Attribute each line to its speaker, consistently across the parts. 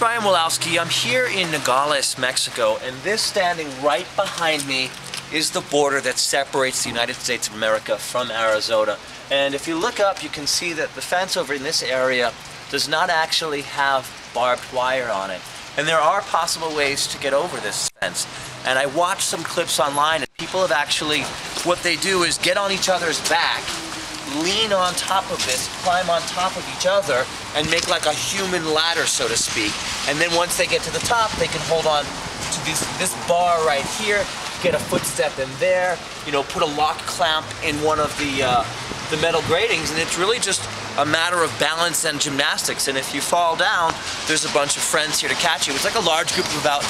Speaker 1: Ryan Wolowski. I'm here in Nogales, Mexico, and this standing right behind me is the border that separates the United States of America from Arizona. And if you look up, you can see that the fence over in this area does not actually have barbed wire on it. And there are possible ways to get over this fence. And I watched some clips online, and people have actually, what they do is get on each other's back, lean on top of this, climb on top of each other, and make like a human ladder, so to speak. And then once they get to the top, they can hold on to this bar right here, get a footstep in there, you know, put a lock clamp in one of the metal gratings, and it's really just a matter of balance and gymnastics. And if you fall down, there's a bunch of friends here to catch you. It's like a large group of about,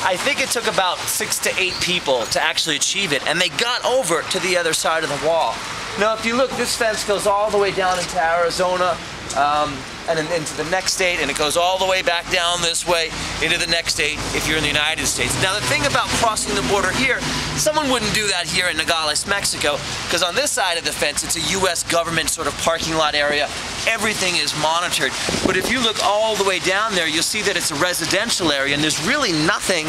Speaker 1: I think it took about 6 to 8 people to actually achieve it, and they got over to the other side of the wall. Now, if you look, this fence goes all the way down into Arizona, and then into the next state, and it goes all the way back down this way into the next state if you're in the United States. Now, the thing about crossing the border here, someone wouldn't do that here in Nogales, Mexico, because on this side of the fence, it's a U.S. government sort of parking lot area. Everything is monitored. But if you look all the way down there, you'll see that it's a residential area, and there's really nothing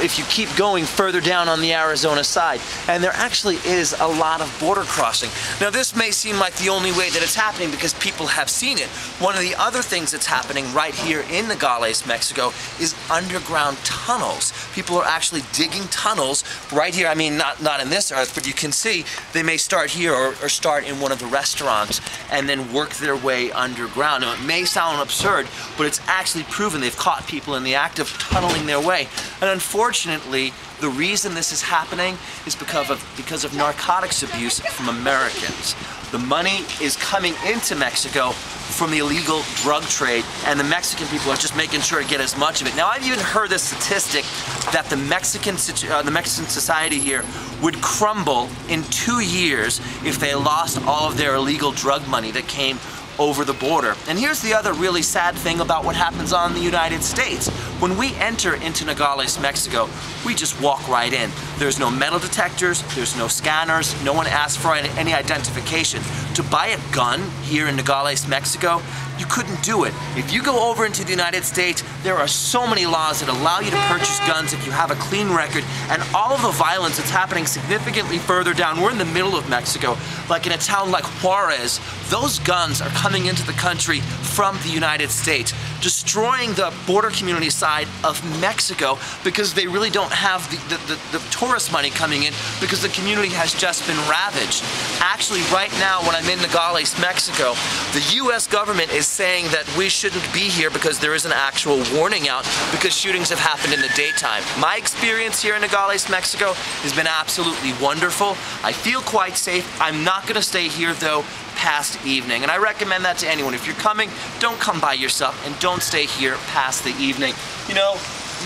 Speaker 1: if you keep going further down on the Arizona side. And there actually is a lot of border crossing. Now, this may seem like the only way that it's happening because people have seen it. One of the other things that's happening right here in Nogales, Mexico, is underground tunnels. People are actually digging tunnels right here. I mean, not in this earth, but you can see they may start here or start in one of the restaurants and then work their way underground. Now, it may sound absurd, but it's actually proven. They've caught people in the act of tunneling their way. And unfortunately, the reason this is happening is because of narcotics abuse from Americans. The money is coming into Mexico from the illegal drug trade, and the Mexican people are just making sure to get as much of it. Now, I've even heard the statistic that the Mexican society here would crumble in 2 years if they lost all of their illegal drug money that came over the border. And here's the other really sad thing about what happens on the United States. When we enter into Nogales, Mexico, we just walk right in. There's no metal detectors, there's no scanners, no one asks for any identification. To buy a gun here in Nogales, Mexico, you couldn't do it. If you go over into the United States, there are so many laws that allow you to purchase guns if you have a clean record, and all of the violence that's happening significantly further down, we're in the middle of Mexico, like in a town like Juarez, those guns are coming into the country from the United States, destroying the border community side of Mexico because they really don't have the tourist money coming in because the community has just been ravaged. Actually, right now when I'm in Nogales, Mexico, the U.S. government is saying that we shouldn't be here because there is an actual warning out because shootings have happened in the daytime. My experience here in Nogales, Mexico has been absolutely wonderful. I feel quite safe. I'm not going to stay here though past evening, and I recommend that to anyone. If you're coming, don't come by yourself and don't stay here past the evening. You know,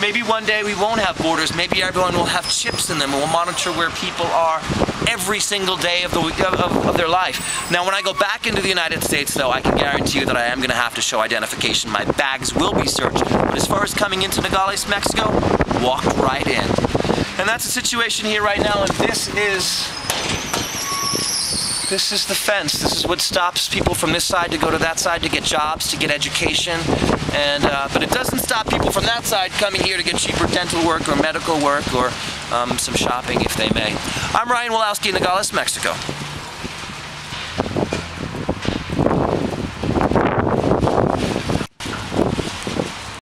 Speaker 1: maybe one day we won't have borders. Maybe everyone will have chips in them and we'll monitor where people are every single day of their life. Now, when I go back into the United States, though, I can guarantee you that I am going to have to show identification. My bags will be searched. But as far as coming into Nogales, Mexico, walk right in. And that's the situation here right now, and this is the fence. This is what stops people from this side to go to that side to get jobs, to get education, and but it doesn't stop people from that side coming here to get cheaper dental work or medical work or some shopping if they may. I'm Ryan Wolowski in Nogales, Mexico.